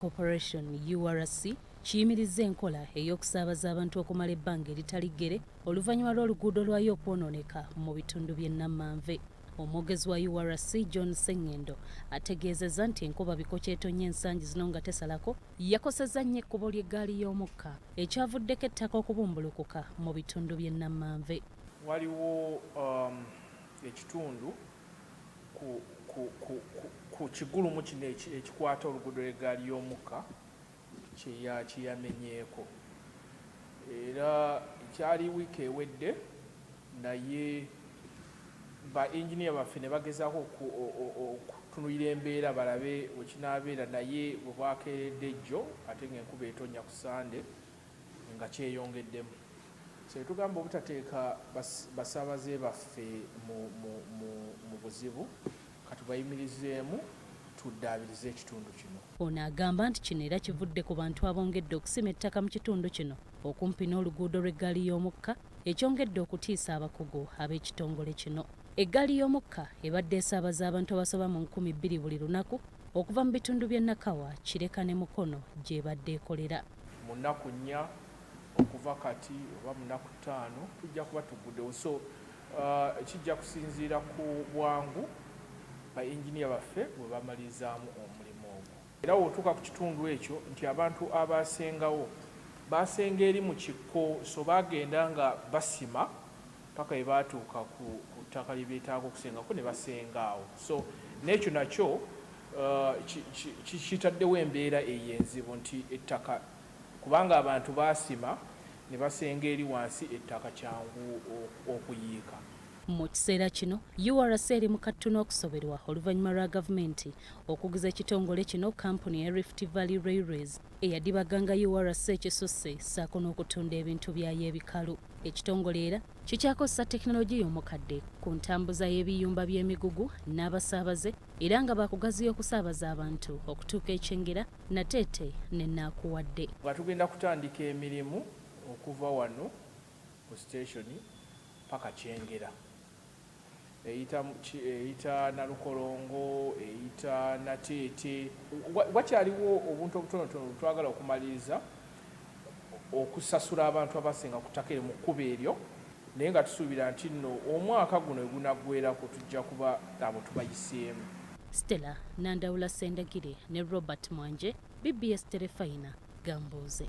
Corporation URC kiyimirizza enkola ey'okusaabaza abantu okumala ebbanga eritali ggere oluvannyuma lw'oluguudo lwayo okwonooneka mu bitundu by'e Namanve. Omwogezi wa URC John Sengendo ategeezezza nti enkuba bikoco etonnya ensangi zino nga tesalako yakosezza nnyo ekkubo ly'eggaali y'omukka ekyavuddeko ettaka okubumbulukuka mu bitundu by'e Namanve. Waliwo ekitundu ku kigulumu kino ekikwata oluguudo lw'eggaali y'omukka kiyamenyeeko, era kyali wiiki ewedde naye ba engineer baffe ne bagezaako okutunuulira embeera balabe wekinaabeera, naye bwe bwakeeredde jjo ate ng'enkuba etonnya ku Sande nga kyeyongeddemu. So tugamba obutateeka basaabaze baffe mu buzibu katubayimirizeemu tuddaabirize ekitundu kino. Ono agamba nti kino era kivudde ku bantu abongedde okusima ettaka mu kitundu kino okumpi n'oluguudo lw'eggaali y'omukka ekyongedde okutiisa abakugu ab'ekitongole kino. Eggaali y'omukka ebadde esaabaza abantu abasoba mu 2,000 buli lunaku okuva mu bitundu by'e Nakawa, Kireka ne Mukono gy'ebadde ekolera. Mu nnaku 4 okuva kati oba mu nnaku 5 tujja kuba tuguddewo, so kijja kusinziira ku bwangu ba engineer baffe bwe bamalizaamu omulimu ogwo. Era wotuuka ku kitundu ekyo nti abantu abasengawo basenga eri mu kikko, so bagenda nga basima paka bwe baatuuka ku ttaka lye beetaaga okusengako ne basengaawo. So n'ekyo nakyo kitaddewo embeera ey'enzibu nti ettaka kubanga abantu baasima ne basenga eri wansi, ettaka kyangu okuyiika. Mu kiseera kino URC eri mu kattu okusoberwa oluvannyuma lwa gavumenti okuguza ekitongole kino kampuni ya Rift Valley Railways eyadibaganga URC ekisusse ssaako n'okutunda ebintu byayo ebikalu. Ekitongole era kikyakozesa tekinologiya omukadde ku ntambuza y'ebiyumba by'emigugu n'abasaabaze era nga bakugaziya okusaabaza abantu okutuuka ekyengera Nateete ne Naakuwadde. Nga tugenda kutandika emirimu okuva wano ku siteshoni paka Kyengera, eyita Nalukolongo, eyita Nateete. Wakyaliwo obuntu obutonotono twagala okumaliriza okusasula abantu abasenga ku ttaka eryo mu kkubo eryo, naye nga tusuubira nti nno omwaka guno egunaggweerako tujja kuba abo tubayiseemu. Stella Nandawula Sendagire ne Robert Mwanje, BBS Terefayina, Gambuuze.